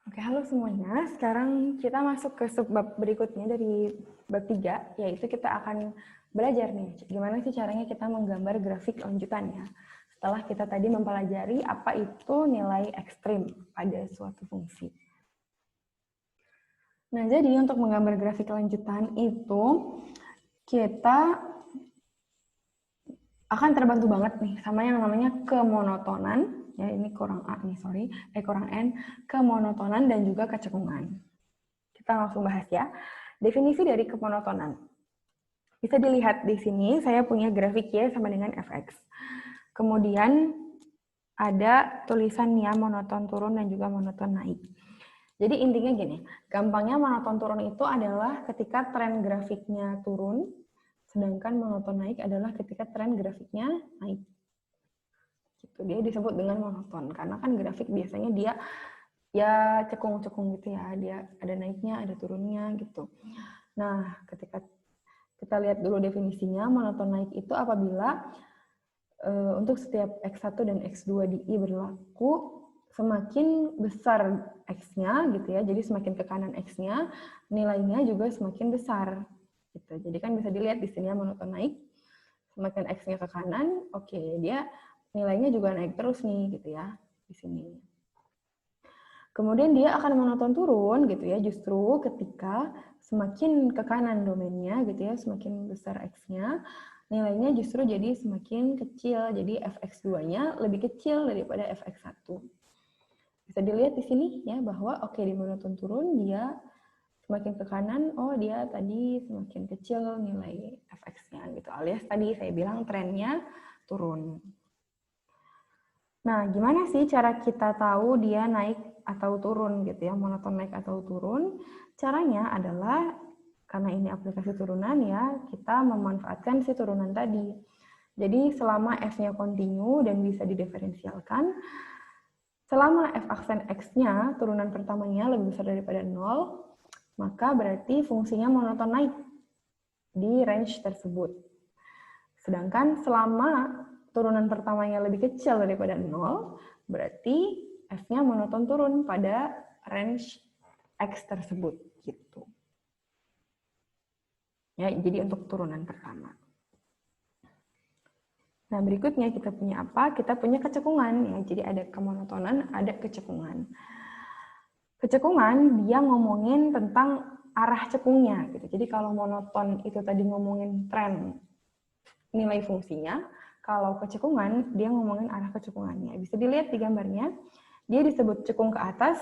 Oke, halo semuanya. Sekarang kita masuk ke subbab berikutnya dari bab 3, yaitu kita akan belajar nih, gimana sih caranya kita menggambar grafik lanjutan ya. Setelah kita tadi mempelajari apa itu nilai ekstrim pada suatu fungsi. Nah, jadi untuk menggambar grafik lanjutan itu, kita akan terbantu banget nih sama yang namanya kemonotonan. Ya, ini kurang A nih, kurang N. Kemonotonan dan juga kecekungan. Kita langsung bahas ya. Definisi dari kemonotonan. Bisa dilihat di sini, saya punya grafik Y sama dengan Fx. Kemudian ada tulisan ya monoton turun dan juga monoton naik. Jadi intinya gini, gampangnya monoton turun itu adalah ketika tren grafiknya turun, sedangkan monoton naik adalah ketika tren grafiknya naik. Gitu. Dia disebut dengan monoton, karena kan grafik biasanya dia ya cekung-cekung gitu ya, dia ada naiknya, ada turunnya gitu. Nah, ketika kita lihat dulu definisinya, monoton naik itu apabila untuk setiap X1 dan X2 di I berlaku, semakin besar X-nya gitu ya, jadi semakin ke kanan X-nya, nilainya juga semakin besar. Gitu. Jadi kan bisa dilihat di sini ya, monoton naik, semakin X-nya ke kanan, oke, dia nilainya juga naik terus nih gitu ya, di sini. Kemudian dia akan monoton turun gitu ya, justru ketika semakin ke kanan domainnya gitu ya, semakin besar X-nya, nilainya justru jadi semakin kecil, jadi Fx2-nya lebih kecil daripada Fx1. Bisa dilihat di sini ya bahwa oke, di monoton turun dia semakin ke kanan, oh dia tadi semakin kecil nilai Fx-nya gitu, alias tadi saya bilang trennya turun. Nah, gimana sih cara kita tahu dia naik atau turun gitu ya, monoton naik atau turun? Caranya adalah, karena ini aplikasi turunan ya, kita memanfaatkan si turunan tadi. Jadi selama F-nya kontinu dan bisa didiferensialkan, selama F aksen X-nya, turunan pertamanya lebih besar daripada 0, maka berarti fungsinya monoton naik di range tersebut. Sedangkan selama turunan pertamanya lebih kecil daripada 0, berarti F-nya monoton turun pada range X tersebut. Gitu. Ya, jadi untuk turunan pertama. Nah, berikutnya kita punya apa? Kita punya kecekungan. Ya, jadi ada kemonotonan, ada kecekungan. Kecekungan, dia ngomongin tentang arah cekungnya. Gitu. Jadi kalau monoton itu tadi ngomongin tren nilai fungsinya, kalau kecekungan, dia ngomongin arah kecekungannya. Bisa dilihat di gambarnya, dia disebut cekung ke atas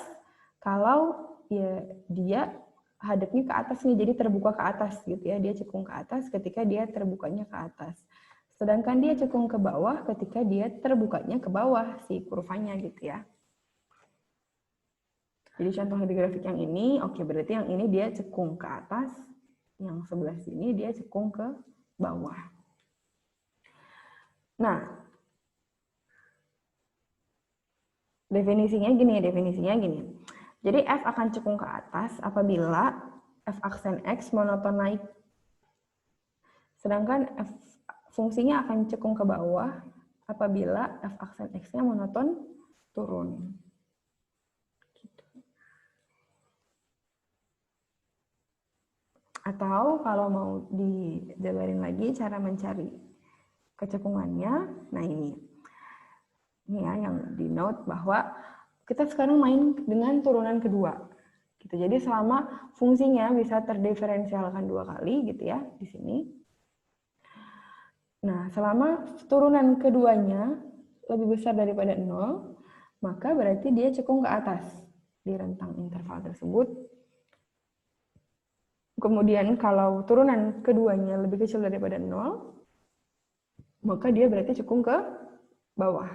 kalau ya, dia hadapnya ke atas nih, jadi terbuka ke atas gitu ya. Dia cekung ke atas ketika dia terbukanya ke atas. Sedangkan dia cekung ke bawah ketika dia terbukanya ke bawah si kurvanya gitu ya. Jadi contoh di grafik yang ini, oke, berarti yang ini dia cekung ke atas, yang sebelah sini dia cekung ke bawah. Nah, definisinya gini. Jadi F akan cekung ke atas apabila F aksen X monoton naik. Sedangkan F fungsinya akan cekung ke bawah apabila F aksen X-nya monoton turun. Gitu. Atau kalau mau dijabarin lagi cara mencari kecekungannya, nah ini ya yang di note bahwa kita sekarang main dengan turunan kedua. Gitu. Jadi selama fungsinya bisa terdiferensialkan 2 kali gitu ya di sini. Nah, selama turunan keduanya lebih besar daripada 0, maka berarti dia cekung ke atas di rentang interval tersebut. Kemudian kalau turunan keduanya lebih kecil daripada 0, maka dia berarti cekung ke bawah.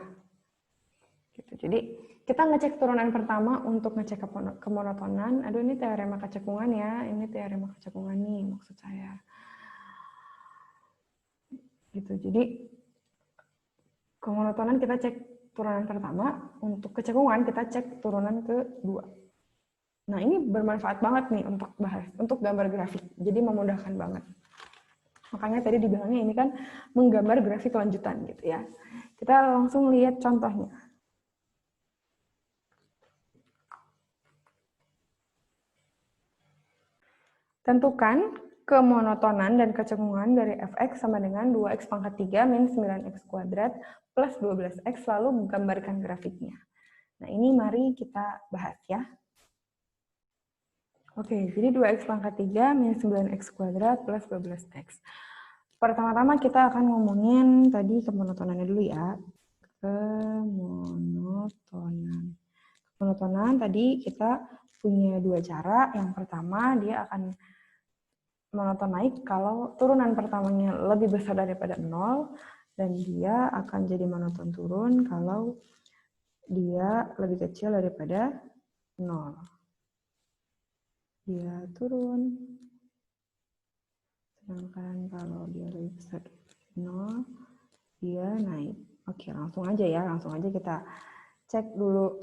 Gitu. Jadi kita ngecek turunan pertama untuk ngecek kemonotonan. Aduh, ini teorema kecekungan ya. Ini teorema kecekungan nih maksud saya. Gitu. Jadi kemonotonan kita cek turunan pertama, untuk kecekungan kita cek turunan kedua. Nah, ini bermanfaat banget nih untuk gambar grafik. Jadi memudahkan banget. Makanya tadi dibilangnya ini kan menggambar grafik lanjutan gitu ya. Kita langsung lihat contohnya. Tentukan kemonotonan dan kecengungan dari fx sama dengan 2x pangkat 3 min 9x kuadrat plus 12x, lalu gambarkan grafiknya. Nah, ini mari kita bahas ya. Oke, jadi 2x pangkat 3 min 9x kuadrat plus 12x. Pertama-tama kita akan ngomongin tadi kemonotonannya dulu ya. Kemonotonan. Kemonotonan tadi kita punya dua cara. Yang pertama, dia akan monoton naik kalau turunan pertamanya lebih besar daripada 0, dan dia akan jadi monoton turun kalau dia lebih kecil daripada 0. Dia turun. Sedangkan kalau dia lebih besar dari 0, dia naik. Oke, langsung aja ya. Langsung aja kita cek dulu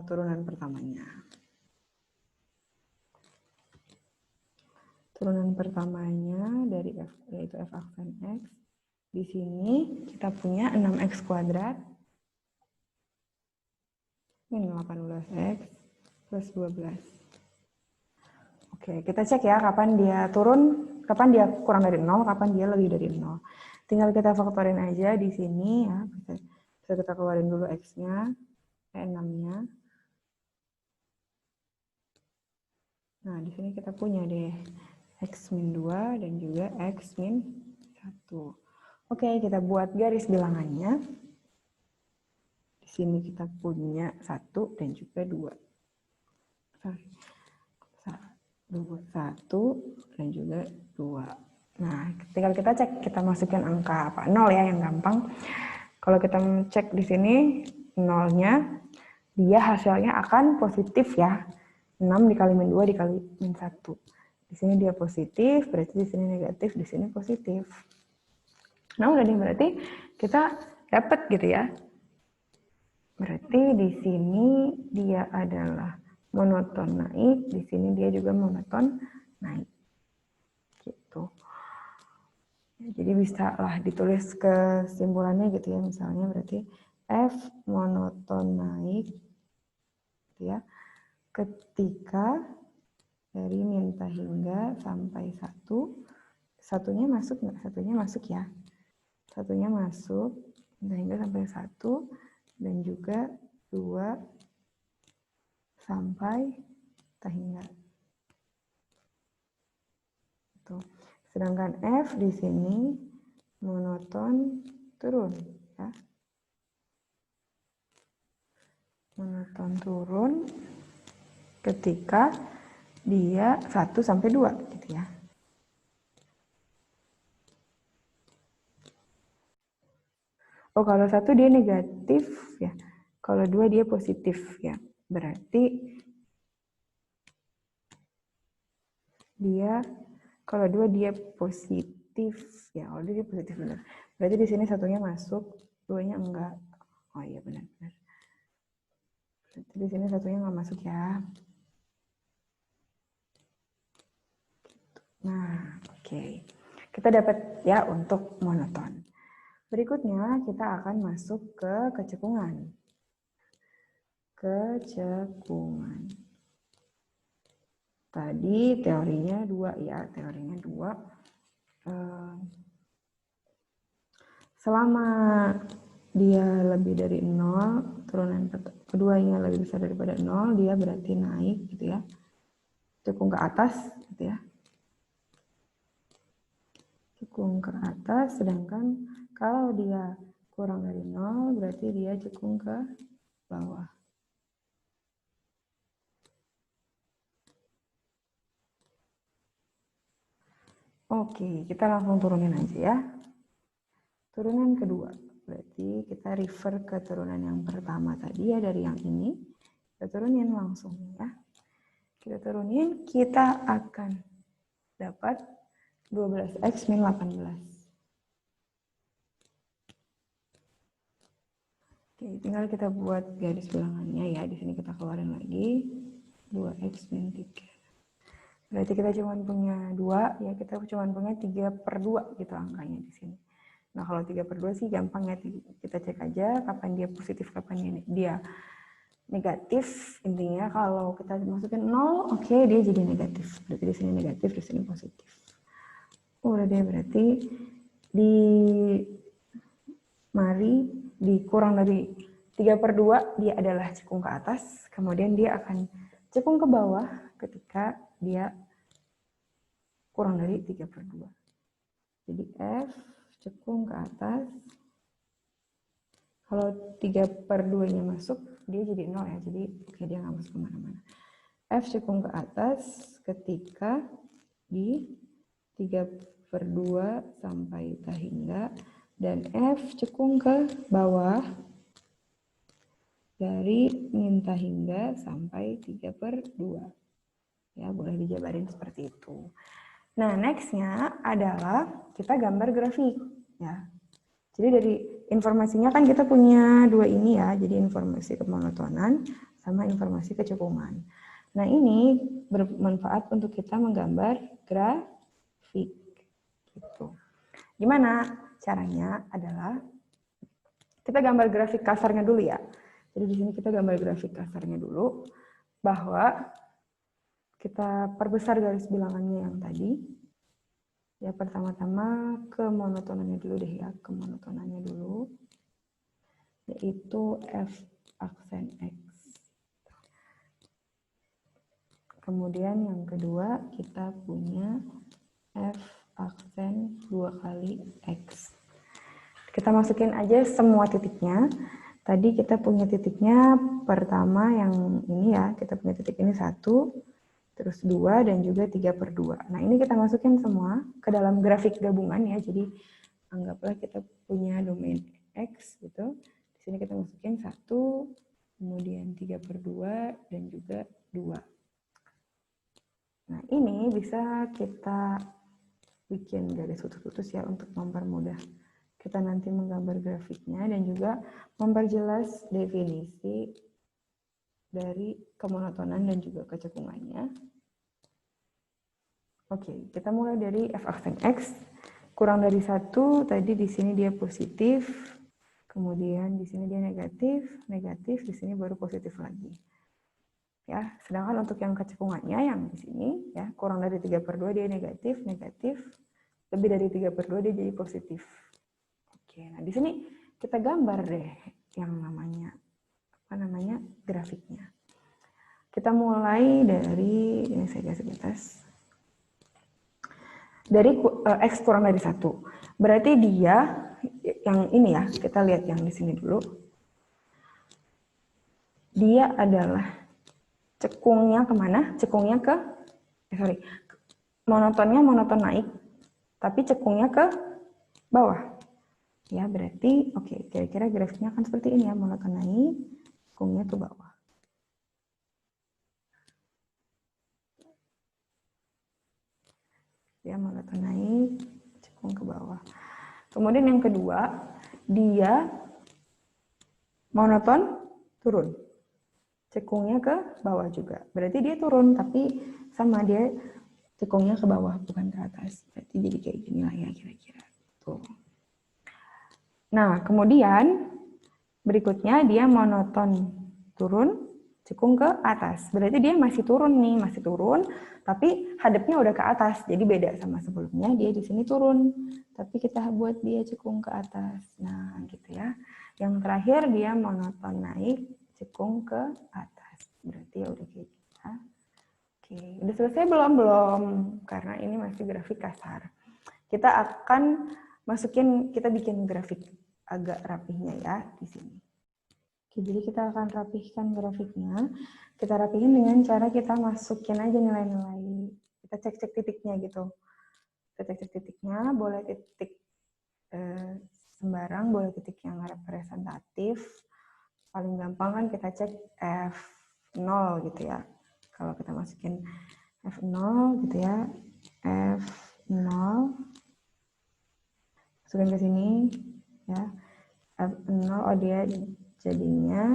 turunan pertamanya. Turunan pertamanya dari f, yaitu f aksen x. Di sini kita punya 6x kuadrat min 18x plus 12. Oke, kita cek ya kapan dia turun, kapan dia kurang dari 0, kapan dia lebih dari 0. Tinggal kita faktorin aja di sini ya. Bisa kita keluarin dulu x-nya, 6-nya. Nah, di sini kita punya deh x min 2 dan juga x min 1. Oke, kita buat garis bilangannya. Di sini kita punya 1 dan juga 2. 1 dan juga 2. Nah, tinggal kita cek, kita masukin angka apa? 0 ya, yang gampang. Kalau kita cek di sini 0-nya, dia hasilnya akan positif ya. 6 dikali min 2 dikali min 1. Di sini dia positif, berarti di sini negatif, di sini positif. Nah, udah nih, berarti kita dapat gitu ya. Berarti di sini dia adalah monoton naik, di sini dia juga monoton naik. Gitu. Ya, jadi bisa lah ditulis kesimpulannya gitu ya, misalnya berarti F monoton naik gitu ya, ketika dari minta hingga sampai 1, satunya masuk nggak? Satunya masuk ya. Satunya masuk, minta hingga sampai 1, dan juga 2 sampai tahingga. Tuh. Sedangkan F di sini monoton turun ya. Monoton turun ketika dia 1 sampai 2 gitu ya. Oh, kalau 1 dia negatif ya. Kalau 2 dia positif ya. Berarti dia kalau 2 dia positif ya. Kalau dia positif benar. Berarti di sini satunya masuk, 2-nya enggak. Oh iya benar. Berarti di sini satunya enggak masuk ya. Nah, oke. Kita dapat ya untuk monoton. Berikutnya kita akan masuk ke kecekungan. Kecekungan. Tadi teorinya 2 ya, teorinya 2. Selama dia lebih dari 0, turunan keduanya lebih besar daripada 0, dia berarti naik gitu ya. Cekung ke atas gitu ya. Cekung ke atas, sedangkan kalau dia kurang dari 0, berarti dia cekung ke bawah. Oke, kita langsung turunin aja ya. Turunan kedua, berarti kita refer ke turunan yang pertama tadi ya, dari yang ini. Kita turunin langsung ya. Kita turunin, kita akan dapat 12x min 18. Oke, tinggal kita buat garis bilangannya ya. Di sini kita keluarin lagi 2x min 3. Berarti kita cuma punya 2, ya kita cuma punya 3/2 gitu angkanya di sini. Nah, kalau 3/2 sih gampang ya, kita cek aja kapan dia positif, kapan dia negatif, intinya kalau kita masukin 0, oke, dia jadi negatif. Berarti di sini negatif, di sini positif. Udah deh, berarti mari dikurang dari 3/2, dia adalah cekung ke atas, kemudian dia akan cekung ke bawah ketika dia kurang dari 3/2. Jadi F cekung ke atas, kalau 3/2-nya masuk, dia jadi 0 ya, jadi oke, dia nggak masuk kemana-mana. F cekung ke atas ketika di 3/2 sampai tak hingga, dan F cekung ke bawah dari minta hingga sampai 3/2. Ya, boleh dijabarin seperti itu. Nah, next-nya adalah kita gambar grafik. Ya. Jadi dari informasinya kan kita punya dua ini ya, jadi informasi kemonotonan sama informasi kecekungan. Nah, ini bermanfaat untuk kita menggambar grafik. Gitu. Gimana caranya? Adalah kita gambar grafik kasarnya dulu ya. Jadi di sini kita gambar grafik kasarnya dulu, bahwa kita perbesar garis bilangannya yang tadi. Ya, pertama-tama kemonotonannya dulu deh ya, kemonotonannya dulu, yaitu F aksen X. Kemudian yang kedua kita punya F aksen 2 kali X. Kita masukin aja semua titiknya. Tadi kita punya titiknya pertama yang ini ya, kita punya titik ini 1, terus 2, dan juga 3/2. Nah, ini kita masukin semua ke dalam grafik gabungan ya. Jadi anggaplah kita punya domain X gitu. Di sini kita masukin 1, kemudian 3/2, dan juga 2. Nah, ini bisa kita bikin garis putus-putus ya untuk mempermudah kita nanti menggambar grafiknya, dan juga memperjelas definisi dari kemonotonan dan juga kecekungannya. Oke, kita mulai dari F aksen X. Kurang dari 1, tadi di sini dia positif, kemudian di sini dia negatif, negatif, di sini baru positif lagi. Ya, sedangkan untuk yang kecekungannya yang di sini ya, kurang dari 3/2 dia negatif, negatif, lebih dari 3/2 dia jadi positif. Oke, nah di sini kita gambar deh yang namanya grafiknya. Kita mulai dari ini, saya kasih batas. Dari X kurang dari 1. Berarti dia yang ini ya, kita lihat yang di sini dulu. Dia adalah cekungnya kemana? Cekungnya ke monotonnya monoton naik, tapi cekungnya ke bawah. Ya, berarti oke, kira-kira grafiknya akan seperti ini ya, monoton naik, cekungnya ke bawah. Ya, monoton naik, cekung ke bawah. Kemudian yang kedua, dia monoton turun. Cekungnya ke bawah juga. Berarti dia turun, tapi sama dia cekungnya ke bawah, bukan ke atas. Berarti jadi kayak gini lah ya kira-kira. Tuh. Nah, kemudian berikutnya dia monoton turun, cekung ke atas. Berarti dia masih turun nih, masih turun, tapi hadapnya udah ke atas. Jadi beda sama sebelumnya, dia di sini turun, tapi kita buat dia cekung ke atas. Nah, gitu ya. Yang terakhir dia monoton naik, cekung ke atas. Berarti ya udah kayak gitu. Oke, udah selesai belum? Belum, karena ini masih grafik kasar. Kita akan kita bikin grafik agak rapihnya ya di sini. Oke, jadi kita akan rapihkan grafiknya. Kita rapihin dengan cara kita masukin aja nilai-nilai. Kita cek-cek titiknya gitu. Kita cek titiknya, boleh titik sembarang, boleh titik yang representatif. Paling gampang kan kita cek F0 gitu ya. Kalau kita masukin F0 gitu ya, F0, masukin ke sini ya, F0, oh dia jadinya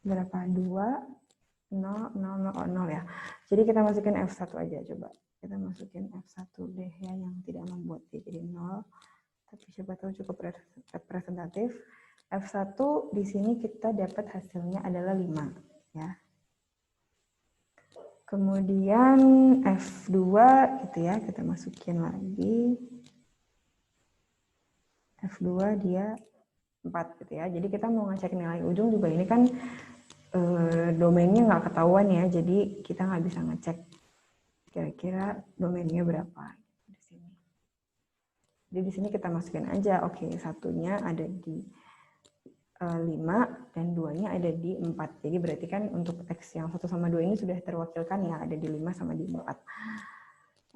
berapa? 2, 0, 0, 0, 0 ya. Jadi kita masukin F1 aja coba. Kita masukin F1 deh ya, yang tidak membuat dia jadi 0. Tapi siapa tahu cukup representatif. F1 di sini kita dapat hasilnya adalah 5 ya. Kemudian F2 gitu ya, kita masukin lagi. F2 dia 4 gitu ya. Jadi kita mau ngecek nilai ujung juga ini kan domainnya nggak ketahuan ya, jadi kita nggak bisa ngecek kira-kira domainnya berapa di sini. Jadi di sini kita masukin aja, oke, satunya ada di 5 dan 2-nya ada di 4. Jadi berarti kan untuk X yang 1 sama 2 ini sudah terwakilkan ya, ada di 5 sama di 4.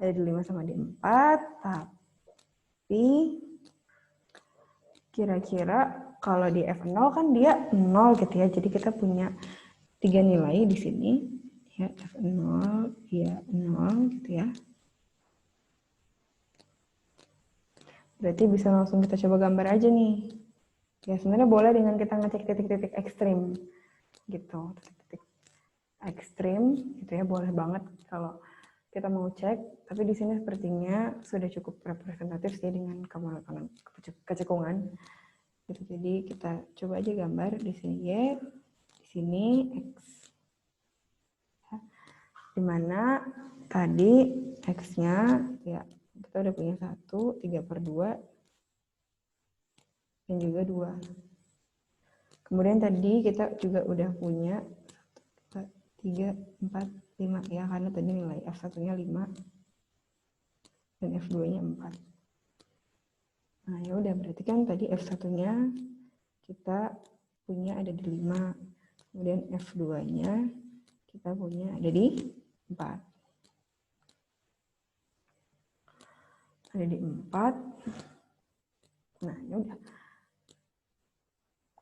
Ada di 5 sama di 4, tapi kira-kira kalau di F0 kan dia 0 gitu ya. Jadi kita punya 3 nilai di sini. Ya, F0, ya 0 gitu ya. Berarti bisa langsung kita coba gambar aja nih. Ya sebenarnya boleh dengan kita ngecek titik-titik ekstrim gitu, titik-titik ekstrim gitu ya, boleh banget kalau kita mau cek. Tapi di sini sepertinya sudah cukup representatif sih dengan kemonotonan kecekungan. Gitu. Jadi kita coba aja gambar di sini Y, di sini X. Ya. Dimana tadi X-nya ya kita udah punya 1, 3/2 dan juga 2. Kemudian tadi kita juga udah punya 3, 4, 5 ya, karena tadi nilai F1-nya 5 dan F2-nya 4. Nah, ya udah berarti kan tadi F1-nya kita punya ada di 5. Kemudian F2-nya kita punya ada di 4. Ada di 4. Nah, ya udah.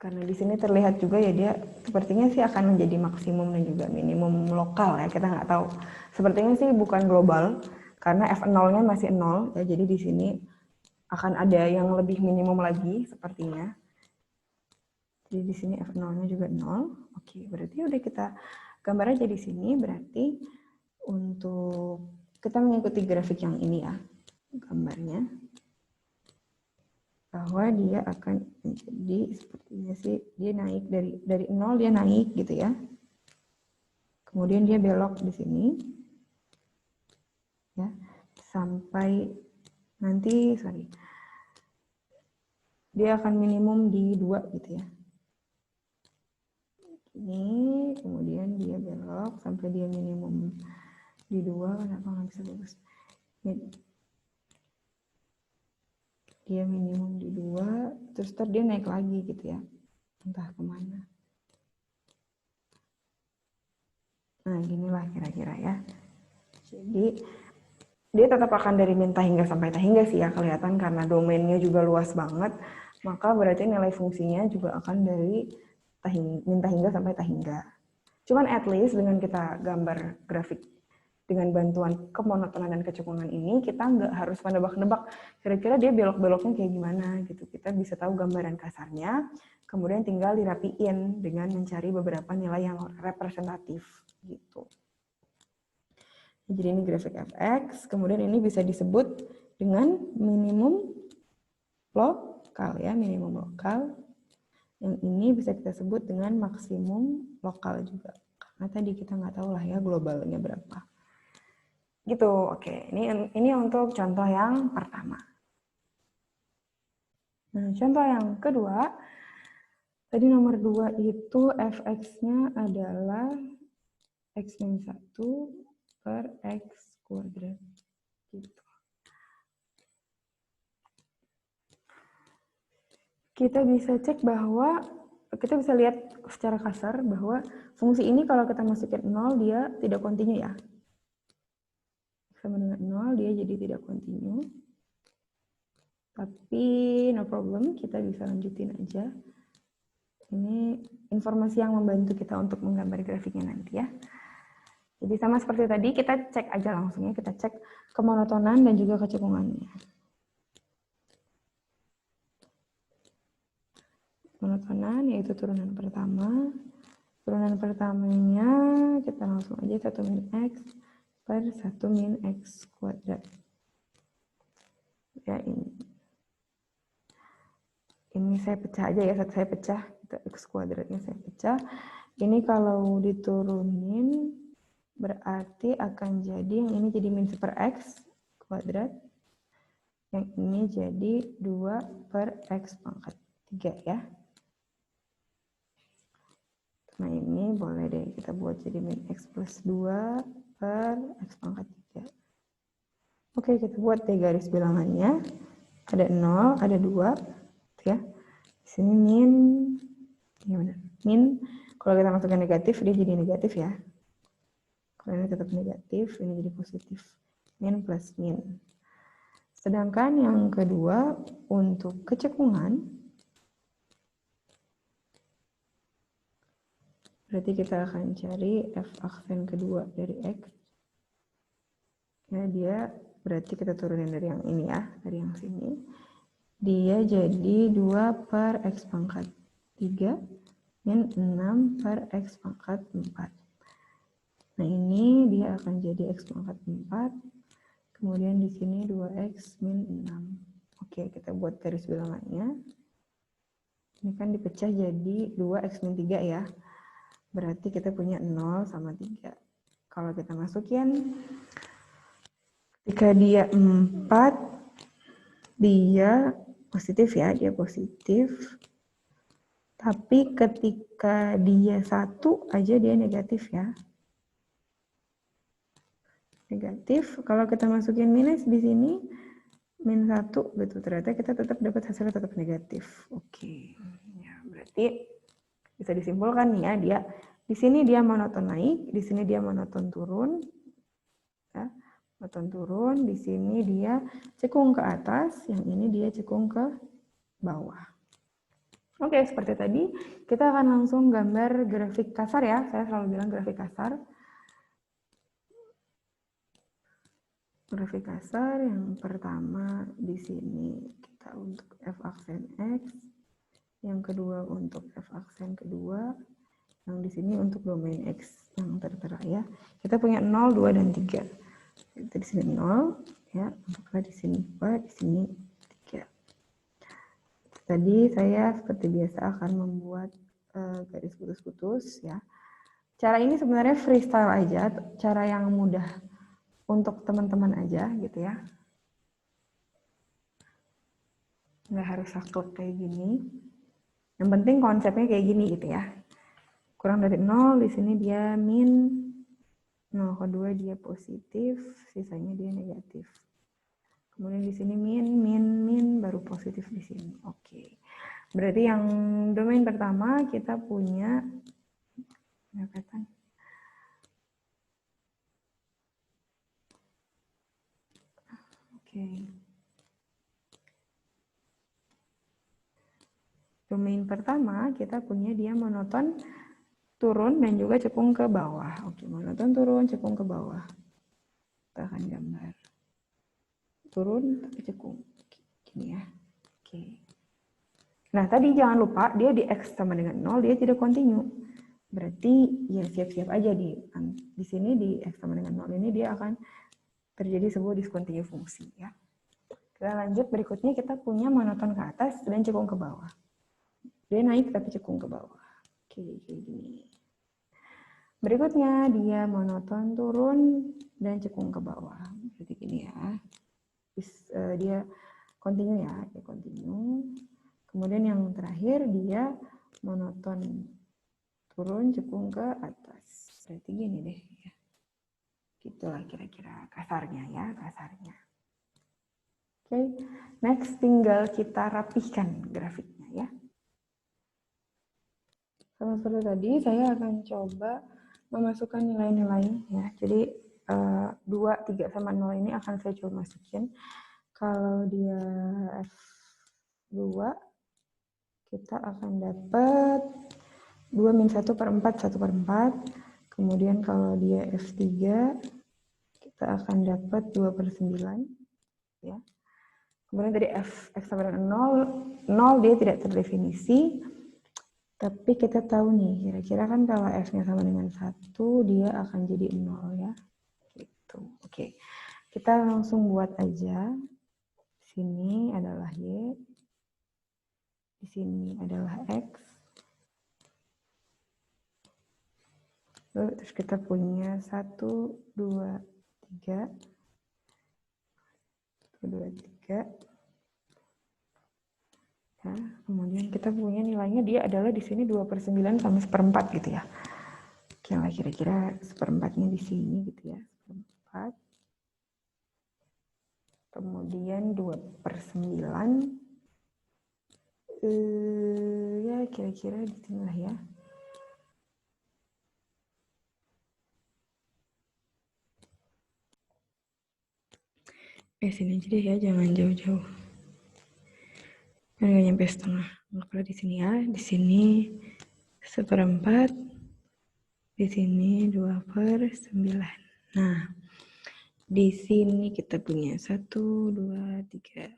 Karena di sini terlihat juga ya dia sepertinya sih akan menjadi maksimum dan juga minimum lokal ya, kita nggak tahu. Sepertinya sih bukan global karena F0-nya masih 0 ya, jadi di sini akan ada yang lebih minimum lagi sepertinya. Jadi di sini F0-nya juga 0. Oke, berarti udah kita gambar aja di sini. Berarti untuk kita mengikuti grafik yang ini ya, gambarnya. Bahwa dia akan menjadi sepertinya sih dia naik dari 0 dia naik gitu ya. Kemudian dia belok di sini. Ya, sampai nanti dia akan minimum di 2 gitu ya. Ini kemudian dia belok sampai dia minimum di 2. Kenapa nggak bisa bagus? Dia minimum di 2, terus dia naik lagi gitu ya, entah kemana. Nah ginilah kira-kira ya. Jadi dia tetap akan dari min hingga sampai hingga sih ya, kelihatan karena domainnya juga luas banget, maka berarti nilai fungsinya juga akan dari min hingga sampai hingga. Cuman at least dengan kita gambar grafik dengan bantuan kemonotonan dan kecekungan ini, kita nggak harus menebak-nebak kira-kira dia belok-beloknya kayak gimana gitu. Kita bisa tahu gambaran kasarnya, kemudian tinggal dirapiin dengan mencari beberapa nilai yang representatif gitu. Jadi ini grafik fx, kemudian ini bisa disebut dengan minimum lokal ya, minimum lokal. Yang ini bisa kita sebut dengan maksimum lokal juga. Karena tadi kita nggak tahu lah ya globalnya berapa. Gitu, oke. Ini untuk contoh yang pertama. Nah, contoh yang kedua, tadi nomor 2 itu fx-nya adalah x-1 per x kuadrat. Gitu. Kita bisa cek bahwa, kita bisa lihat secara kasar bahwa fungsi ini kalau kita masukin 0, dia tidak kontinu ya. Sama dengan 0, dia jadi tidak kontinu. Tapi no problem, kita bisa lanjutin aja. Ini informasi yang membantu kita untuk menggambar grafiknya nanti ya. Jadi sama seperti tadi, kita cek aja langsung ya, kita cek kemonotonan dan juga kecekungannya. Monotonan yaitu turunan pertama. Turunan pertamanya kita langsung aja 1 min x per 1 min x kuadrat. Ya ini. Ini saya pecah aja ya, saya pecah, X kuadratnya saya pecah. Ini kalau diturunin, berarti akan jadi, yang ini jadi min 1/X kuadrat. Yang ini jadi 2/X pangkat 3 ya. Nah ini boleh deh kita buat jadi min X plus 2/X pangkat 3. Oke, kita buat deh garis bilangannya. Ada 0, ada 2. Ya. Di sini min, ya benar. Min, kalau kita masukkan negatif, dia jadi negatif ya. Kalau ini tetap negatif, ini jadi positif. Min plus min. Sedangkan yang kedua, untuk kecekungan, berarti kita akan cari f aksen kedua dari X. Ya, dia berarti kita turunin dari yang ini ya, dari yang sini. Dia jadi 2/X pangkat 3 min 6/X pangkat 4. Nah ini dia akan jadi X pangkat 4. Kemudian di sini 2X min 6. Oke, kita buat garis bilangannya. Ini kan dipecah jadi 2X min 3 ya. Berarti kita punya 0 sama 3. Kalau kita masukin, ketika dia 4, dia positif ya, dia positif. Tapi ketika dia 1 aja dia negatif ya. Negatif, kalau kita masukin minus di sini, min 1 gitu, ternyata kita tetap dapat hasilnya tetap negatif. Oke, ya, berarti bisa disimpulkan nih ya, dia di sini dia monoton naik, di sini dia monoton turun, ya, monoton turun, di sini dia cekung ke atas, yang ini dia cekung ke bawah. Oke, seperti tadi, kita akan langsung gambar grafik kasar ya, saya selalu bilang grafik kasar. Grafik kasar yang pertama di sini kita untuk f aksen X, yang kedua untuk f aksen kedua, yang di sini untuk domain X yang tertera ya. Kita punya 0, 2 dan 3. Itu di sini 0 ya, maka di sini 2, di sini 3. Tadi saya seperti biasa akan membuat garis putus-putus ya. Cara ini sebenarnya freestyle aja, cara yang mudah untuk teman-teman aja gitu ya. Nggak harus saklek kayak gini. Yang penting konsepnya kayak gini gitu ya. Kurang dari 0, di sini dia min, 0,2 dia positif, sisanya dia negatif. Kemudian di sini min, baru positif di sini. Oke. Berarti yang domain pertama kita punya, Oke. Domain pertama kita punya dia monoton turun dan juga cekung ke bawah. Oke, monoton turun, cekung ke bawah. Kita akan gambar. Turun tapi cekung. Gini ya. Oke. Nah, tadi jangan lupa dia di X sama dengan 0, dia tidak kontinu. Berarti ya siap-siap aja di sini di X sama dengan 0 ini dia akan terjadi sebuah diskontinu fungsi ya. Kita lanjut, berikutnya kita punya monoton ke atas dan cekung ke bawah. Dia naik tapi cekung ke bawah. Oke, kayak gini. Berikutnya dia monoton turun dan cekung ke bawah. Berarti gini ya. Dia kontinu ya, dia kontinu. Kemudian yang terakhir dia monoton turun cekung ke atas. Berarti gini deh ya. Gitulah kira-kira kasarnya ya, kasarnya. Oke, next tinggal kita rapihkan grafiknya ya. Sama seperti tadi, saya akan coba memasukkan nilai-nilai ya. Jadi 2, 3 sama 0 ini akan saya coba masukin. Kalau dia F2, kita akan dapat 2 min 1/4, 1/4. Kemudian kalau dia F3, kita akan dapat 2/9. Ya. Kemudian dari X sama dengan 0 dia tidak terdefinisi. Tapi kita tahu nih, kira-kira kan kalau F-nya sama dengan 1, dia akan jadi 0 ya. Gitu. Oke. Kita langsung buat aja. Sini adalah Y. di sini adalah X. Lalu, terus kita punya 1, 2, 3. 1, 2, 3. Ya, kemudian kita punya nilainya dia adalah di sini 2/9 sama 1/4 gitu ya. Oke lah, kira-kira 1/4-nya di sini gitu ya. 1/4. Kemudian 2/9. Ya kira-kira di sini lah ya. Sini aja deh ya, jangan jauh-jauh. Nggak nyampe setengah. Kalau di sini ya, di sini 1/4, di sini 2/9. Nah, di sini kita punya 1, 2, 3.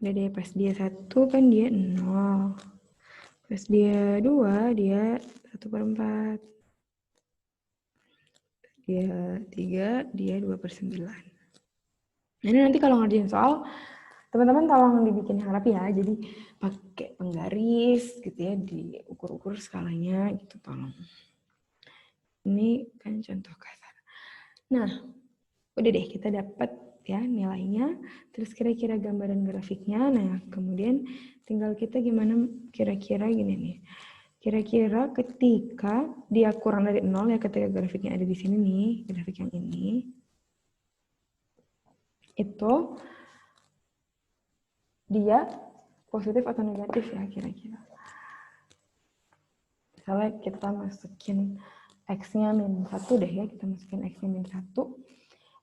Udah deh, pas dia 1 kan dia 0. Pas dia 2, dia 1/4. Dia 3, dia 2/9. Nah, ini nanti kalau ngerjain soal, teman-teman tolong dibikin yang rapi ya. Jadi pakai penggaris gitu ya, diukur-ukur skalanya gitu, tolong. Ini kan contoh kasar. Nah, udah deh kita dapat ya nilainya. Terus kira-kira gambaran grafiknya. Nah, kemudian tinggal kita gimana kira-kira gini nih. Kira-kira ketika dia kurang dari 0 ya, ketika grafiknya ada di sini nih, grafik yang ini, itu dia positif atau negatif ya kira-kira. Misalnya kita masukin X-nya -1 deh ya, kita masukin X-nya -1,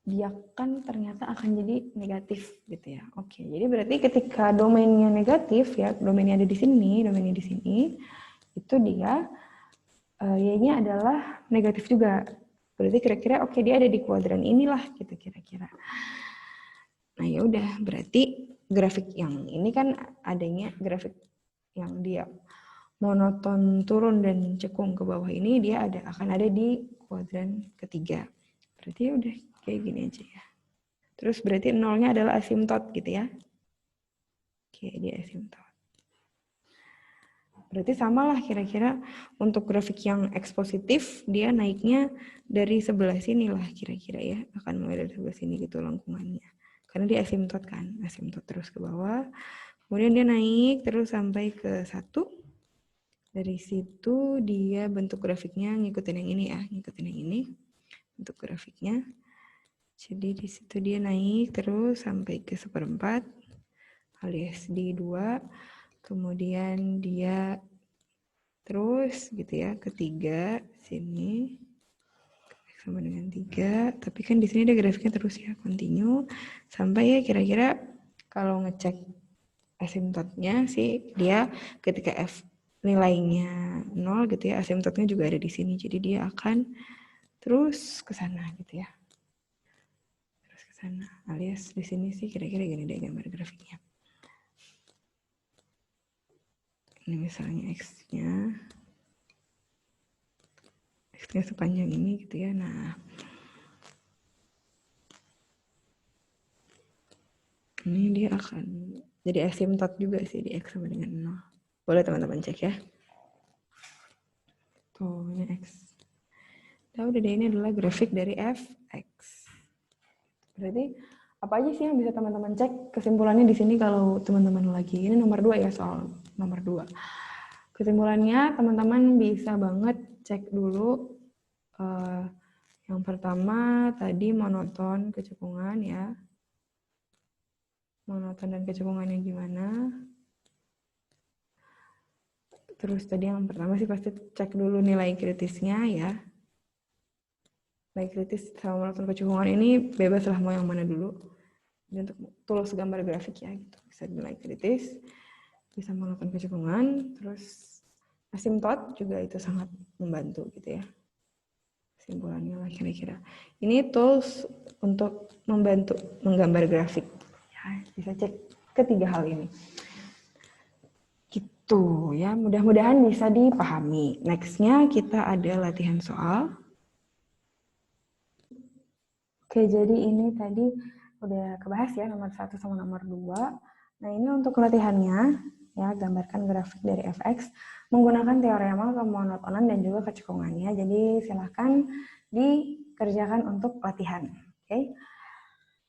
dia kan ternyata akan jadi negatif gitu ya. Oke, jadi berarti ketika domainnya negatif ya, domainnya ada di sini, domainnya di sini, itu dia Y-nya adalah negatif juga. Berarti kira-kira oke, dia ada di kuadran inilah gitu kira-kira. Nah ya udah, berarti grafik yang ini kan adanya grafik yang dia monoton turun dan cekung ke bawah ini, dia akan ada di kuadran ketiga. Berarti ya udah kayak gini aja ya. Terus berarti nolnya adalah asimtot gitu ya. Oke, dia asimtot. Berarti samalah kira-kira untuk grafik yang X positif, dia naiknya dari sebelah sini lah kira-kira ya. Akan mulai dari sebelah sini gitu lengkungannya. Karena dia asimtot kan, asimtot terus ke bawah. Kemudian dia naik terus sampai ke 1. Dari situ dia bentuk grafiknya ngikutin yang ini ya, ngikutin yang ini. Bentuk grafiknya. Jadi di situ dia naik terus sampai ke 1/4 alias di 2. Kemudian dia terus gitu ya, ketiga sini sama dengan 3, tapi kan di sini ada grafiknya terus ya, continue sampai ya kira-kira kalau ngecek asimtotnya sih dia ketika F nilainya 0 gitu ya, asimtotnya juga ada di sini, jadi dia akan terus ke sana gitu ya, terus ke sana, alias di sini sih kira-kira gini deh gambar grafiknya. Ini misalnya X-nya sepanjang ini gitu ya. Nah, ini dia akan jadi asimtot juga sih di X sama dengan 0. Boleh teman-teman cek ya. Tuh, ini X. Nah, udah deh, ini adalah grafik dari Fx. Berarti apa aja sih yang bisa teman-teman cek? Kesimpulannya di sini kalau teman-teman lagi, ini nomor 2 ya, soal nomor 2. Kesimpulannya teman-teman bisa banget cek dulu yang pertama tadi monoton kecekungan ya. Monoton dan kecekungannya gimana. Terus tadi yang pertama sih pasti cek dulu nilai kritisnya ya. Nilai kritis sama monoton kecekungan ini bebas lah mau yang mana dulu. Jadi untuk tools gambar grafik ya gitu. Bisa nilai kritis, bisa monoton kecekungan, terus asimtot juga itu sangat membantu gitu ya. Kesimpulannya lah kira-kira. Ini tools untuk membantu menggambar grafik. Ya, bisa cek ketiga hal ini. Gitu ya, mudah-mudahan bisa dipahami. Next-nya kita ada latihan soal. Oke, jadi ini tadi udah kebahas ya nomor 1 sama nomor 2. Nah, ini untuk latihannya, ya, gambarkan grafik dari fx menggunakan teorema kemonotonan dan juga kecekungannya. Jadi, silahkan dikerjakan untuk latihan. Oke.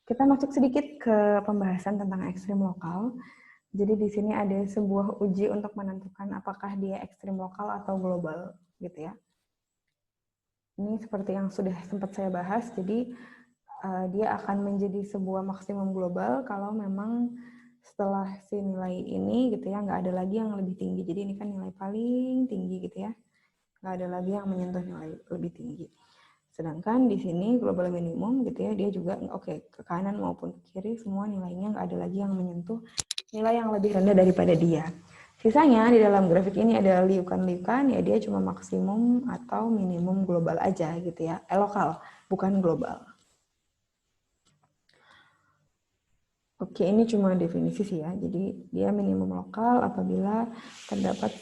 Kita masuk sedikit ke pembahasan tentang ekstrim lokal. Jadi di sini ada sebuah uji untuk menentukan apakah dia ekstrim lokal atau global, gitu ya. Ini seperti yang sudah sempat saya bahas, jadi dia akan menjadi sebuah maksimum global kalau memang setelah si nilai ini gitu ya, nggak ada lagi yang lebih tinggi. Jadi ini kan nilai paling tinggi gitu ya, nggak ada lagi yang menyentuh nilai lebih tinggi. Sedangkan di sini global minimum gitu ya, dia juga ke kanan maupun ke kiri semua nilainya nggak ada lagi yang menyentuh nilai yang lebih rendah daripada dia. Sisanya di dalam grafik ini ada liukan-liukan, ya dia cuma maksimum atau minimum global aja gitu ya, lokal, bukan global. Oke, ini cuma definisi sih ya, jadi dia minimum lokal apabila terdapat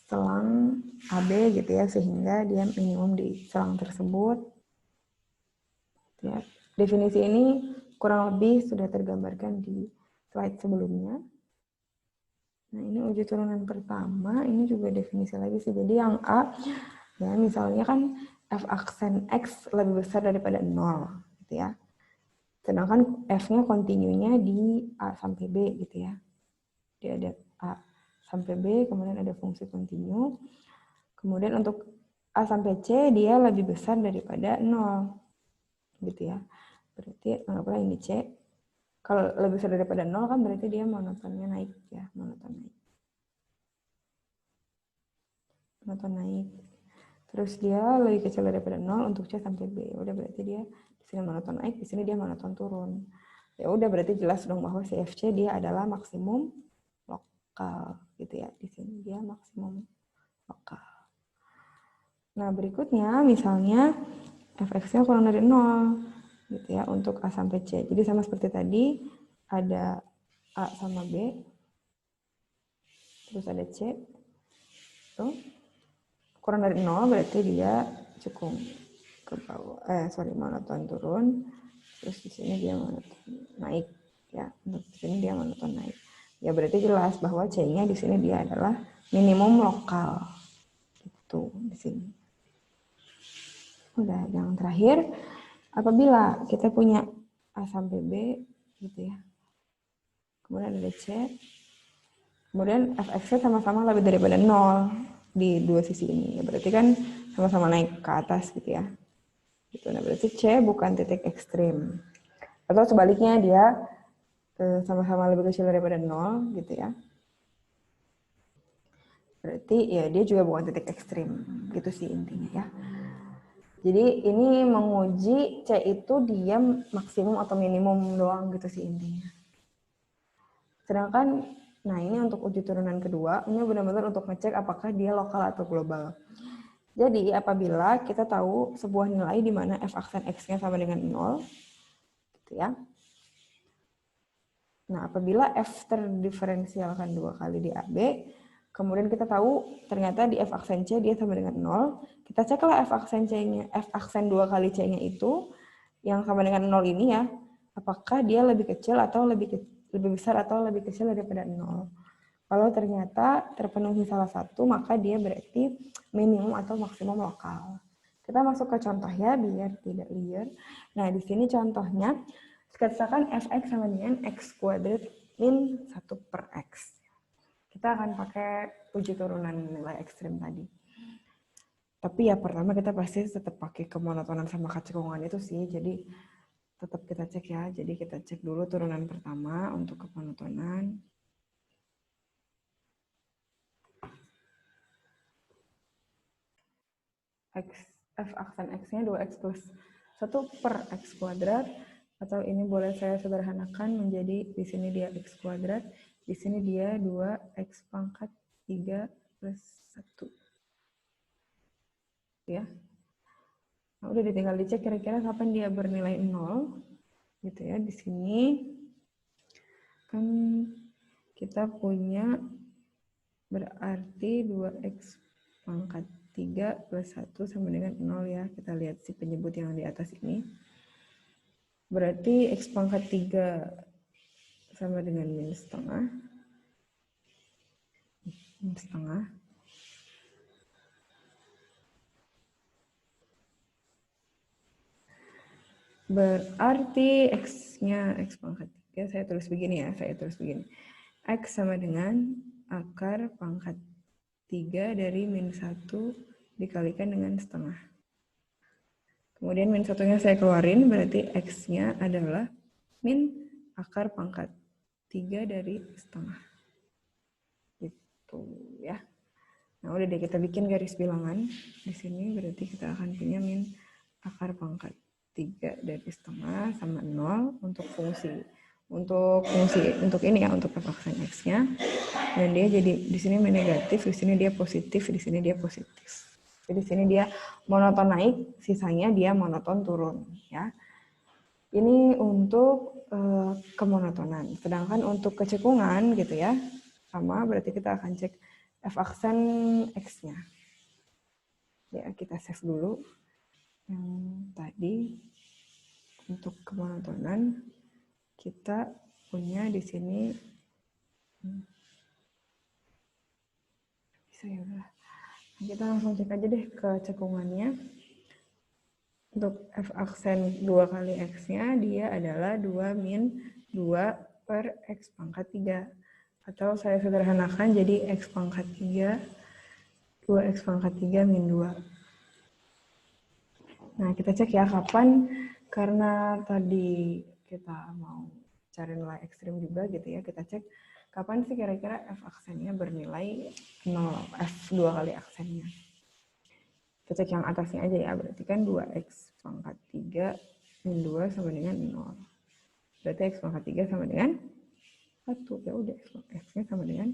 selang AB gitu ya, sehingga dia minimum di selang tersebut. Ya, definisi ini kurang lebih sudah tergambarkan di slide sebelumnya. Nah, ini uji turunan pertama, ini juga definisi lagi sih. Jadi yang A, ya misalnya kan f aksen X lebih besar daripada 0, gitu ya. Sedangkan F-nya kontinunya di A sampai B, gitu ya. Dia ada A sampai B, kemudian ada fungsi kontinu. Kemudian untuk A sampai C, dia lebih besar daripada 0, gitu ya. Berarti anggaplah ini C. Kalau lebih besar daripada 0 kan berarti dia monotonnya naik ya, monoton naik. Terus dia lebih kecil daripada 0 untuk C sampai B. Udah berarti dia di sini monoton naik, di sini dia monoton turun. Ya udah berarti jelas dong bahwa CFC dia adalah maksimum lokal gitu ya. Di sini dia maksimum lokal. Nah, berikutnya misalnya fx-nya kurang dari 0 gitu ya untuk A sampai C. Jadi sama seperti tadi, ada A sama B, terus ada C, tuh kurang dari 0 berarti dia cekung ke bawah, monoton turun, terus di sini dia monoton naik ya, untuk di sini dia monoton naik. Ya berarti jelas bahwa C-nya di sini dia adalah minimum lokal. Itu di sini. Udah, yang terakhir, apabila kita punya A sampai B gitu ya, kemudian ada C, kemudian fx-nya sama-sama lebih daripada 0 di dua sisi ini, ya berarti kan sama-sama naik ke atas gitu ya. Gitu. Nah berarti C bukan titik ekstrim, atau sebaliknya dia sama-sama lebih kecil daripada 0 gitu ya. Berarti ya dia juga bukan titik ekstrim, gitu sih intinya ya. Jadi ini menguji C itu dia maksimum atau minimum doang gitu sih intinya. Sedangkan, nah ini untuk uji turunan kedua, ini benar-benar untuk ngecek apakah dia lokal atau global. Jadi apabila kita tahu sebuah nilai di mana f aksen x-nya sama dengan 0, gitu ya. Nah apabila f terdiferensialkan 2 kali di AB, kemudian kita tahu ternyata di f aksen C dia sama dengan 0, kita ceklah f aksen C-nya, f aksen 2 kali C-nya itu yang sama dengan 0 ini ya, apakah dia lebih kecil atau lebih besar atau lebih kecil daripada 0. Kalau ternyata terpenuhi salah satu, maka dia berarti minimum atau maksimum lokal. Kita masuk ke contoh ya, biar tidak liar. Nah, di sini contohnya, sketsakan fx sama dengan x kuadrat min 1/x. Kita akan pakai uji turunan nilai ekstrim tadi. Tapi ya pertama kita pasti tetap pakai kemonotonan sama kecekungan itu sih. Jadi tetap kita cek ya. Jadi kita cek dulu turunan pertama untuk kemonotonan. F aksen X-nya 2X plus 1/X kuadrat, atau ini boleh saya sederhanakan menjadi di sini dia X kuadrat, di sini dia 2X pangkat 3 plus 1. Ya. Nah, udah tinggal dicek kira-kira kapan dia bernilai 0. Gitu ya. Di sini kan kita punya berarti 2X pangkat 3 plus 1 sama dengan 0 ya. Kita lihat si penyebut yang di atas ini. Berarti X pangkat 3 sama dengan min setengah. Min setengah. Berarti X-nya X pangkat 3, saya tulis begini ya, X sama dengan akar pangkat 3 dari min 1 dikalikan dengan setengah. Kemudian min satunya saya keluarin, berarti X-nya adalah min akar pangkat 3 dari setengah. Gitu ya. Nah udah deh, kita bikin garis bilangan di sini, berarti kita akan punya min akar pangkat 3 dari setengah sama 0 untuk ini ya, untuk f aksen x-nya. Dan dia jadi di sini negatif, di sini dia positif, di sini dia positif. Jadi di sini dia monoton naik, sisanya dia monoton turun ya. Ini untuk kemonotonan. Sedangkan untuk kecekungan gitu ya, sama berarti kita akan cek f aksen x-nya. Ya, kita save dulu. Yang tadi untuk kemonotonan kita punya di sini bisa ya udah. Kita langsung cek aja deh ke cekungannya. Untuk f aksen 2 kali x-nya dia adalah 2 min 2 per x pangkat 3. Atau saya sederhanakan jadi x pangkat 3 2x pangkat 3 min 2. Nah, kita cek ya kapan, karena tadi kita mau cari nilai ekstrim juga gitu ya, kita cek kapan sih kira-kira f aksennya bernilai 0, f 2 kali aksennya. Kita cek yang atasnya aja ya, berarti kan 2x pangkat 3 min 2 sama dengan 0. Berarti x pangkat 3 sama dengan 1. Ya udah, x-nya sama dengan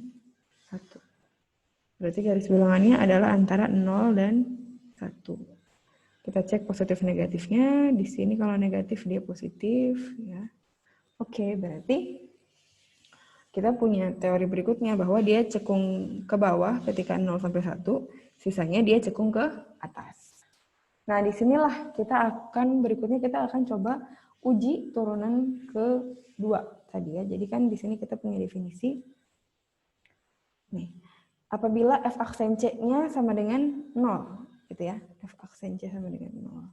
1. Berarti garis bilangannya adalah antara 0 dan 1. Kita cek positif negatifnya. Di sini kalau negatif dia positif ya. Oke, berarti kita punya teori berikutnya bahwa dia cekung ke bawah ketika 0 sampai 1, sisanya dia cekung ke atas. Nah, disinilah berikutnya kita akan coba uji turunan kedua tadi ya. Jadi kan di sini kita punya definisi. Nih, apabila f aksen C-nya sama dengan 0, gitu ya. F aksen C sama dengan 0.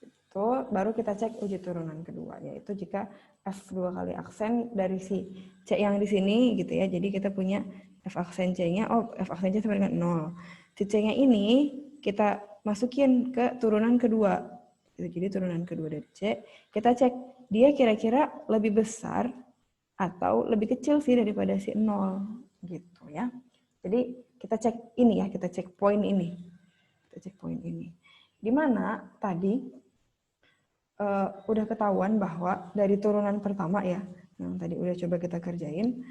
Itu baru kita cek uji turunan kedua, yaitu jika F 2 kali aksen dari si C yang di sini gitu ya. Jadi kita punya F aksen C-nya, F aksen C sama dengan 0. Si C-nya ini kita masukin ke turunan kedua. Jadi turunan kedua dari C, kita cek dia kira-kira lebih besar atau lebih kecil sih daripada si 0 gitu ya. Jadi kita cek ini ya, kita cek poin ini. Kita cek poin ini. Di mana tadi udah ketahuan bahwa dari turunan pertama ya, yang tadi udah coba kita kerjain,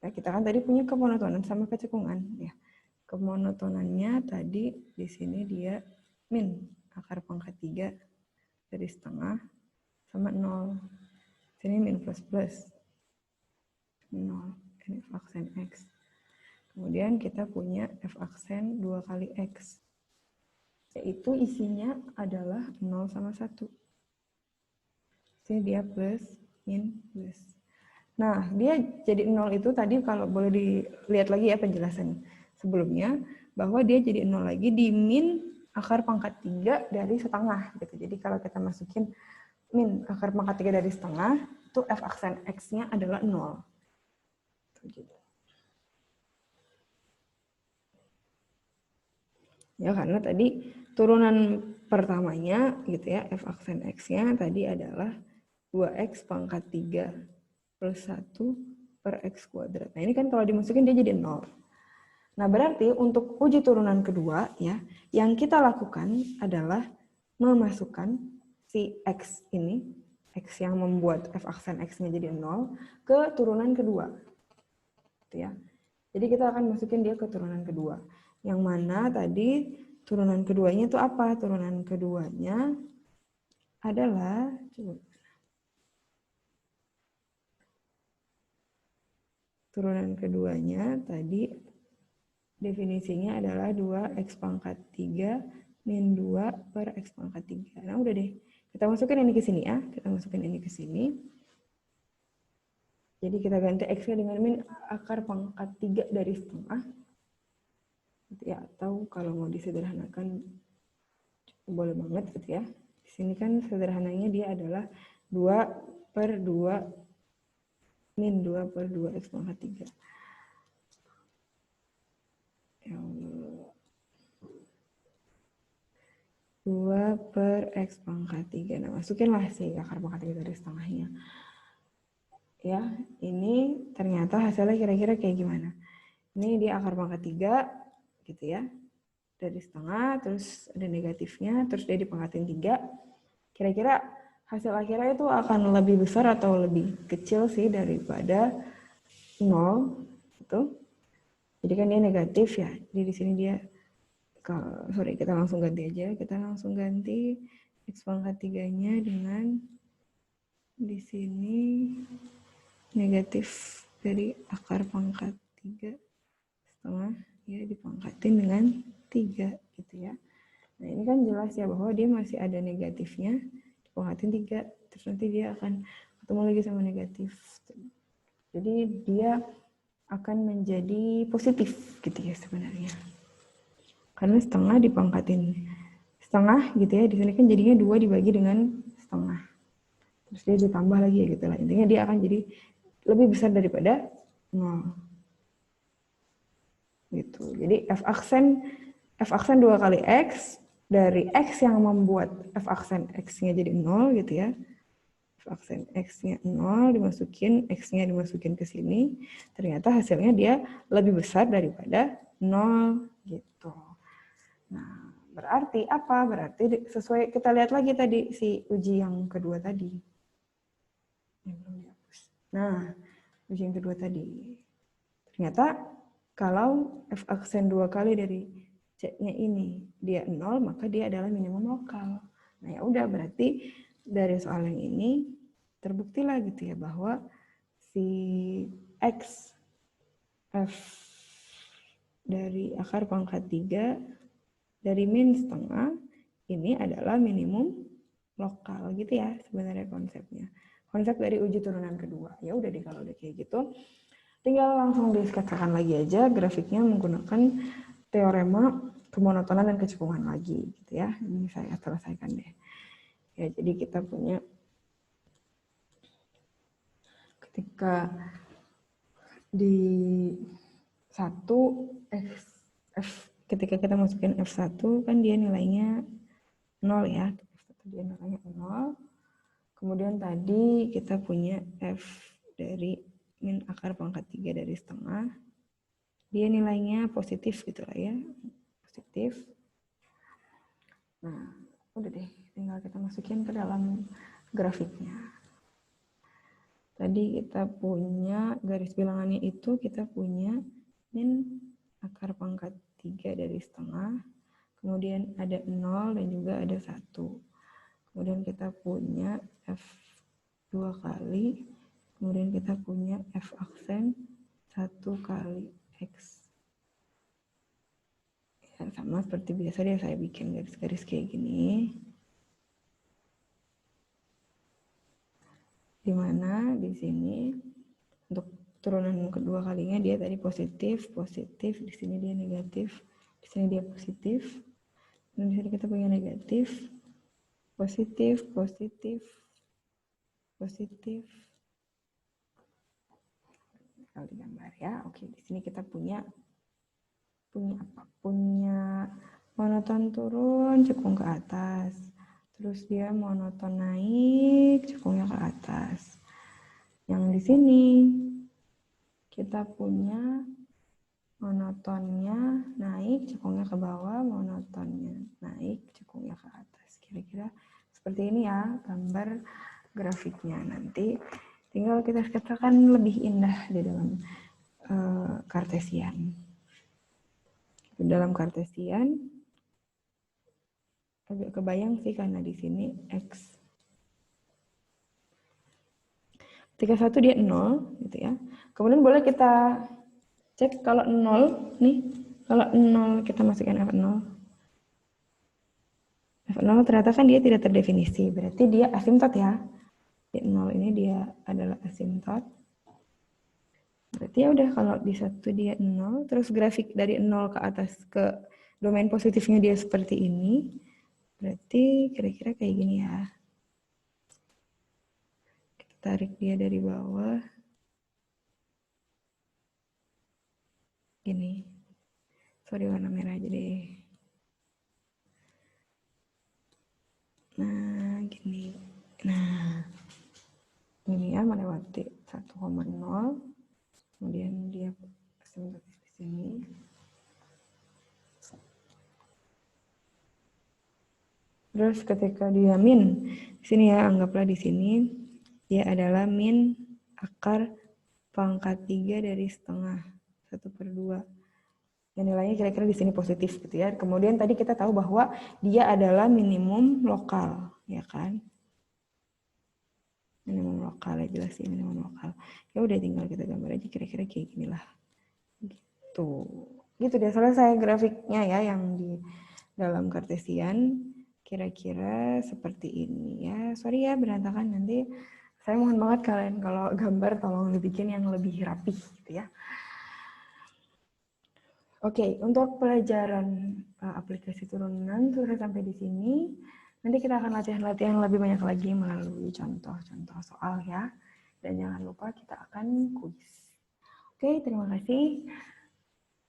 ya kita kan tadi punya kemonotonan sama kecekungan ya. Kemonotonannya tadi di sini dia min akar pangkat 3 dari setengah sama 0. Sini min plus plus 0, ini f aksen x. Kemudian kita punya f aksen 2 kali x, yaitu isinya adalah 0 sama 1. Sini dia plus, min, plus. Nah, dia jadi 0 itu tadi kalau boleh dilihat lagi ya penjelasan sebelumnya, bahwa dia jadi 0 lagi di min akar pangkat 3 dari setengah. Gitu. Jadi kalau kita masukin min akar pangkat 3 dari setengah, itu f aksen x-nya adalah 0. Ya, karena tadi turunan pertamanya gitu ya, f aksen x-nya tadi adalah 2x pangkat 3 plus 1 per x kuadrat. Nah, ini kan kalau dimasukin dia jadi 0. Nah, berarti untuk uji turunan kedua ya, yang kita lakukan adalah memasukkan si x ini, x yang membuat f aksen x-nya jadi 0, ke turunan kedua. Gitu ya. Jadi kita akan masukin dia ke turunan kedua. Yang mana tadi turunan keduanya itu apa? Turunan keduanya adalah, turunan keduanya tadi definisinya adalah 2x pangkat 3 min 2 per x pangkat 3. Nah udah deh, kita masukin ini ke sini ya. Kita masukin ini ke sini. Jadi kita ganti X-nya dengan min akar pangkat 3 dari setengah. Gitu ya, atau kalau mau disederhanakan boleh banget gitu ya. Di sini kan sederhananya dia adalah 2/2 min 2/2 X pangkat 3. Ya Allah. 2/X pangkat 3. Nah, masukinlah si akar pangkat 3 dari setengahnya. Ya, ini ternyata hasilnya kira-kira kayak gimana. Ini dia akar pangkat 3, gitu ya. Dari setengah, terus ada negatifnya, terus dia dipangkatin 3. Kira-kira hasil akhirnya itu akan lebih besar atau lebih kecil sih daripada 0. Gitu. Jadi kan dia negatif ya. Jadi di sini dia, kita langsung ganti aja. Kita langsung ganti X pangkat 3-nya dengan di sini negatif dari akar pangkat 3 setengah ya dipangkatin dengan 3 gitu ya. Nah ini kan jelas ya bahwa dia masih ada negatifnya dipangkatin 3, terus nanti dia akan ketemu lagi sama negatif. Jadi dia akan menjadi positif gitu ya sebenarnya. Karena setengah dipangkatin setengah gitu ya, di sini kan jadinya 2 dibagi dengan setengah. Terus dia ditambah lagi ya gitu lah. Intinya dia akan jadi lebih besar daripada 0. Gitu. Jadi f aksen 2 kali X, dari X yang membuat f aksen X-nya jadi 0 gitu ya. F aksen X-nya 0 dimasukin, X-nya dimasukin ke sini. Ternyata hasilnya dia lebih besar daripada 0 gitu. Nah, berarti apa? Berarti sesuai, kita lihat lagi tadi si uji yang kedua tadi. Nah, uji yang kedua tadi. Ternyata kalau f aksen 2 kali dari C-nya ini dia 0, maka dia adalah minimum lokal. Nah ya udah, berarti dari soal yang ini terbukti lah gitu ya bahwa si X F dari akar pangkat 3 dari min setengah ini adalah minimum lokal gitu ya sebenarnya konsepnya. Konsep dari uji turunan kedua. Ya udah deh kalau udah kayak gitu. Tinggal langsung disketsakan lagi aja grafiknya menggunakan teorema kemonotonan dan kecekungan lagi gitu ya. Ini saya selesaikan deh. Ya, jadi kita punya ketika di 1 ketika kita masukin F1 kan dia nilainya 0 ya. F1 dia nilainya 0. Kemudian tadi kita punya F dari min akar pangkat 3 dari setengah. Dia nilainya positif gitu lah ya. Positif. Nah, udah deh, tinggal kita masukin ke dalam grafiknya. Tadi kita punya garis bilangannya itu, kita punya min akar pangkat 3 dari setengah, kemudian ada 0 dan juga ada 1. Kemudian kita punya F 2 kali, kemudian kita punya F aksen 1 kali X. Sama seperti biasa dia saya bikin garis-garis kayak gini. Dimana di sini untuk turunan kedua kalinya dia tadi positif, di sini dia negatif, di sini dia positif, dan di sini kita punya negatif, positif. Kalau digambar ya, oke. Di sini kita punya apa? Punya monoton turun, cekung ke atas. Terus dia monoton naik, cekungnya ke atas. Yang di sini kita punya monotonnya naik, cekungnya ke bawah, monotonnya naik, cekungnya ke atas. Kira-kira seperti ini ya gambar grafiknya. Nanti tinggal kita sketsakan lebih indah di dalam Kartesian. Dalam Kartesian agak kebayang sih karena di sini X. Ketika 1 dia 0 gitu ya. Kemudian boleh kita cek kalau 0 nih, kalau 0 kita masukkan F0. F0 ternyata kan dia tidak terdefinisi, berarti dia asimtot ya. Di 0 ini dia adalah asimtot. berarti ya udah kalau di 1 dia 0, terus grafik dari 0 ke atas ke domain positifnya dia seperti ini, berarti kira-kira kayak gini ya. Kita tarik dia dari bawah. Gini. Sorry, warna merah aja deh. Nah, gini. Nah, ini ya melewati 1,0. Kemudian dia asymptotis di sini. Terus ketika dia min, di sini ya, anggaplah di sini dia adalah min akar pangkat 3 dari setengah 1/2. Yang nilainya kira-kira di sini positif gitu ya. Kemudian tadi kita tahu bahwa dia adalah minimum lokal, ya kan? Minimum lokal ya, jelas sih minimum lokal. Ya udah tinggal kita gambar aja kira-kira kayak gini lah. Gitu. Gitu deh, selesai grafiknya ya yang di dalam Kartesian. Kira-kira seperti ini ya. Sorry ya berantakan, nanti saya mohon banget kalian kalau gambar tolong dibikin yang lebih rapih gitu ya. Oke, untuk pelajaran aplikasi turunan sudah sampai di sini. Nanti kita akan latihan-latihan lebih banyak lagi melalui contoh-contoh soal ya. Dan jangan lupa kita akan kuis. Oke, terima kasih.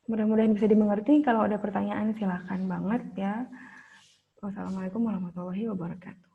Mudah-mudahan bisa dimengerti. Kalau ada pertanyaan silakan banget ya. Wassalamualaikum warahmatullahi wabarakatuh.